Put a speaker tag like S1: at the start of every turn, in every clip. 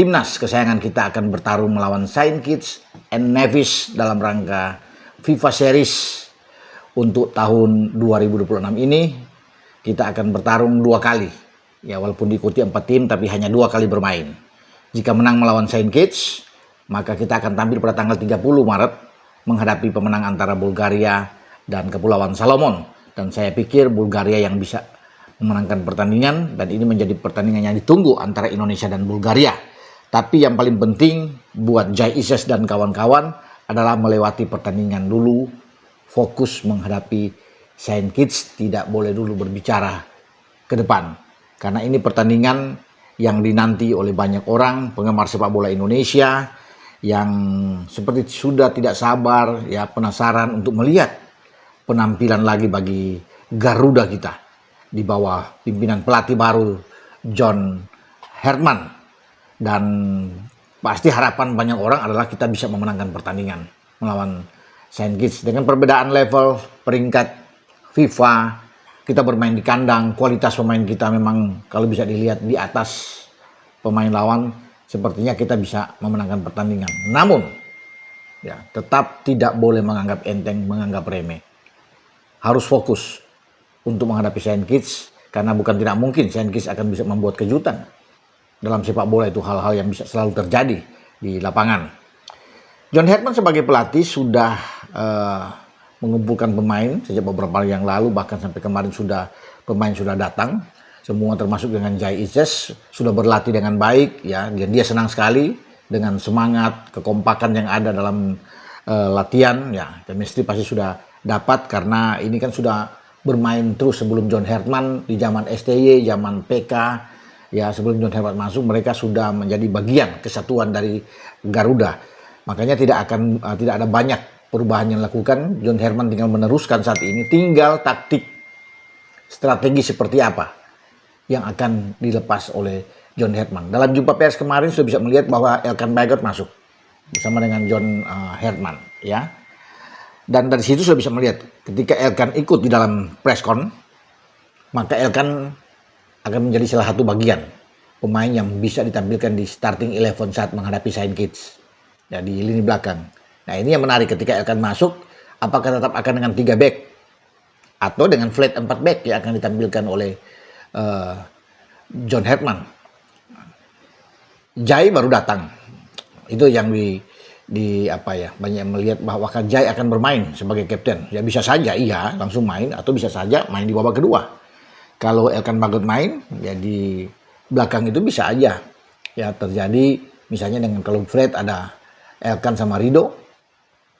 S1: timnas kesayangan kita akan bertarung melawan Saint Kitts and Nevis dalam rangka FIFA Series untuk tahun 2026 ini. Kita akan bertarung 2 kali. Ya, walaupun diikuti 4 tim tapi hanya 2 kali bermain. Jika menang melawan Saint Kitts, maka kita akan tampil pada tanggal 30 Maret menghadapi pemenang antara Bulgaria dan Kepulauan Salomon. Dan saya pikir Bulgaria yang bisa memenangkan pertandingan, dan ini menjadi pertandingan yang ditunggu antara Indonesia dan Bulgaria. Tapi yang paling penting buat Jai Ises dan kawan-kawan adalah melewati pertandingan dulu, fokus menghadapi Saint Kitts, tidak boleh dulu berbicara ke depan. Karena ini pertandingan yang dinanti oleh banyak orang, penggemar sepak bola Indonesia, yang seperti sudah tidak sabar, ya penasaran untuk melihat penampilan lagi bagi Garuda kita di bawah pimpinan pelatih baru John Herdman. Dan pasti harapan banyak orang adalah kita bisa memenangkan pertandingan melawan Saint Kitts. Dengan perbedaan level peringkat FIFA, kita bermain di kandang, kualitas pemain kita memang kalau bisa dilihat di atas pemain lawan, sepertinya kita bisa memenangkan pertandingan. Namun, ya tetap tidak boleh menganggap enteng, menganggap remeh. Harus fokus untuk menghadapi Saint Kitts, karena bukan tidak mungkin Saint Kitts akan bisa membuat kejutan. Dalam sepak bola itu hal-hal yang bisa selalu terjadi di lapangan. John Herdman sebagai pelatih sudah mengumpulkan pemain sejak beberapa hari yang lalu, bahkan sampai kemarin pemain sudah datang. Semua termasuk dengan Jai Ises sudah berlatih dengan baik, ya. Dia senang sekali dengan semangat, kekompakan yang ada dalam latihan, ya. Chemistry pasti sudah dapat karena ini kan sudah bermain terus sebelum John Herdman di zaman STY, zaman PK, ya sebelum John Herdman masuk mereka sudah menjadi bagian kesatuan dari Garuda. Makanya tidak ada banyak perubahan yang dilakukan. John Herdman tinggal meneruskan saat ini, tinggal taktik strategi seperti apa yang akan dilepas oleh John Herdman. Dalam jumpa pers kemarin sudah bisa melihat bahwa Elkan Bagot masuk bersama dengan John Herdman, ya. Dan dari situ sudah bisa melihat ketika Elkan ikut di dalam preskon, maka Elkan akan menjadi salah satu bagian pemain yang bisa ditampilkan di starting 11 saat menghadapi Saint Kitts, ya, di lini belakang. Nah, ini yang menarik ketika Elkan masuk, apakah tetap akan dengan 3 back atau dengan flat 4 back yang akan ditampilkan oleh John Herdman. Jai baru datang, itu yang banyak yang melihat bahwa Jai akan bermain sebagai kapten. Ya bisa saja iya langsung main, atau bisa saja main di babak kedua. Kalau Elkan Bagot main, ya di belakang itu bisa aja ya terjadi, misalnya dengan kalau flat ada Elkan sama Rido.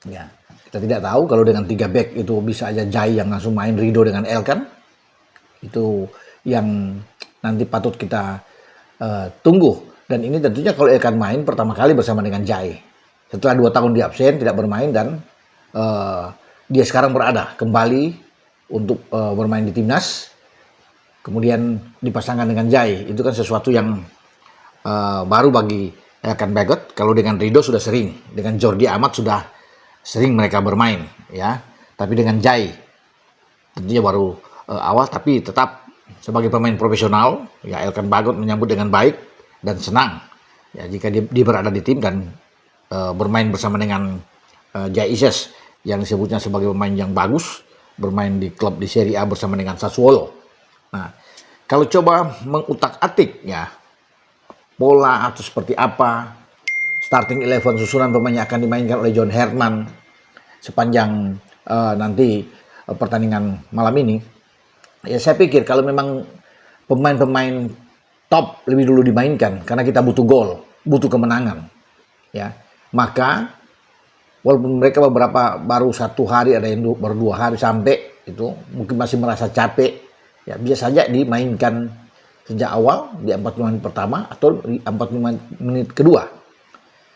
S1: Ya, kita tidak tahu kalau dengan 3 back itu bisa aja Jai yang langsung main, Rido dengan Elkan. Itu yang nanti patut kita tunggu. Dan ini tentunya kalau Elkan main pertama kali bersama dengan Jai. Setelah 2 tahun di absen, tidak bermain, dan dia sekarang berada kembali untuk bermain di timnas. Kemudian dipasangkan dengan Jai. Itu kan sesuatu yang baru bagi Elkan Bagot. Kalau dengan Rido sudah sering, dengan Jordi Amat sudah sering mereka bermain, ya. Tapi dengan Jai tentunya baru awal, tapi tetap sebagai pemain profesional, ya Elkan Bagot menyambut dengan baik dan senang, ya jika dia berada di tim dan bermain bersama dengan Jai Ises yang disebutnya sebagai pemain yang bagus, bermain di klub di Serie A bersama dengan Sassuolo. Nah, kalau coba mengutak-atik ya pola atau seperti apa starting 11 susunan pemain yang akan dimainkan oleh John Herdman sepanjang nanti pertandingan malam ini, ya saya pikir kalau memang pemain-pemain top lebih dulu dimainkan karena kita butuh gol, butuh kemenangan, ya. Maka walaupun mereka beberapa baru 1 hari, ada yang baru 2 hari sampai itu mungkin masih merasa capek, ya bisa saja dimainkan sejak awal di 45 menit pertama atau di 45 menit kedua.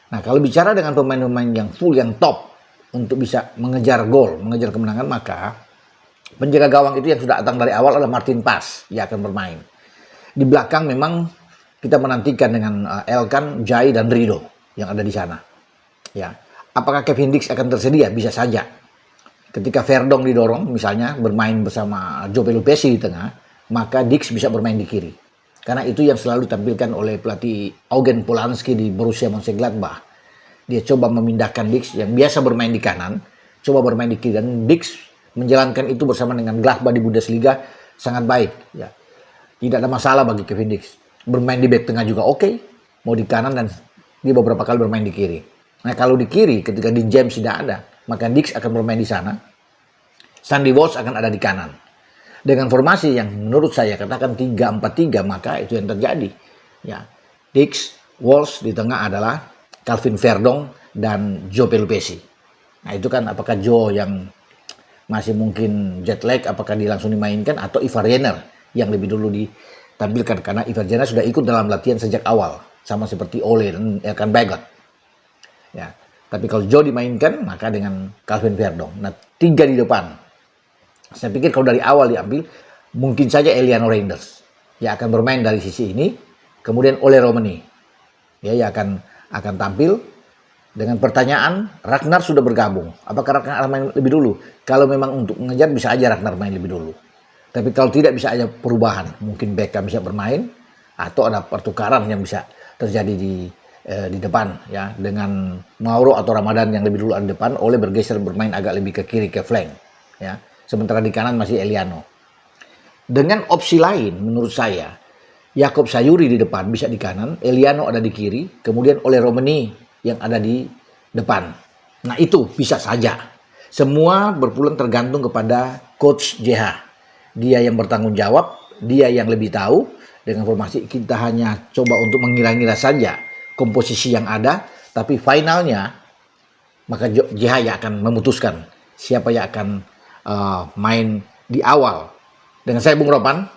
S1: Nah, kalau bicara dengan pemain-pemain yang full, yang top untuk bisa mengejar gol, mengejar kemenangan, maka penjaga gawang itu yang sudah datang dari awal adalah Martin Paz yang akan bermain. Di belakang memang kita menantikan dengan Elkan, Jai, dan Rido yang ada di sana. Ya, apakah Kevin Dix akan tersedia? Bisa saja. Ketika Verdong didorong, misalnya bermain bersama Joe Pelupesi di tengah, maka Dix bisa bermain di kiri. Karena itu yang selalu ditampilkan oleh pelatih Eugen Polanski di Borussia Mönchengladbach. Dia coba memindahkan Dix yang biasa bermain di kanan, coba bermain di kiri, dan Dix menjalankan itu bersama dengan Gladbach di Bundesliga sangat baik. Ya. Tidak ada masalah bagi Kevin Dix. Bermain di back tengah juga oke, mau di kanan, dan dia beberapa kali bermain di kiri. Nah kalau di kiri ketika Dean James tidak ada, maka Dix akan bermain di sana. Sandy Walsh akan ada di kanan. Dengan formasi yang menurut saya katakan 3-4-3, maka itu yang terjadi. Ya, Dix, Walsh, di tengah adalah Calvin Verdong dan Joe Pelupessy. Nah itu kan apakah Joe yang masih mungkin jet lag, apakah dia langsung dimainkan, atau Ivar Jenner yang lebih dulu ditampilkan, karena Ivar Jenner sudah ikut dalam latihan sejak awal, sama seperti Ole dan Elkan Bagot. Ya, tapi kalau Joe dimainkan, maka dengan Calvin Verdong. Nah 3 di depan. Saya pikir kalau dari awal diambil, mungkin saja Eliano Reinders yang akan bermain dari sisi ini, kemudian Ole Romani ya akan tampil. Dengan pertanyaan, Ragnar sudah bergabung. Apakah Ragnar akan main lebih dulu? Kalau memang untuk mengejar, bisa aja Ragnar main lebih dulu. Tapi kalau tidak, bisa aja perubahan. Mungkin Beckham bisa bermain, atau ada pertukaran yang bisa terjadi di depan ya, dengan Mauro atau Ramadan yang lebih dulu ada di depan, Ole bergeser bermain agak lebih ke kiri, ke flank ya. Sementara di kanan masih Eliano. Dengan opsi lain menurut saya, Jakob Sayuri di depan bisa di kanan, Eliano ada di kiri, kemudian Ole Romani yang ada di depan. Nah itu bisa saja. Semua berpulang tergantung kepada Coach JH. Dia yang bertanggung jawab, dia yang lebih tahu. Dengan formasi kita hanya coba untuk mengira-ngira saja komposisi yang ada, tapi finalnya maka JH yang akan memutuskan siapa yang akan main di awal. Dengan saya Bung Ropan,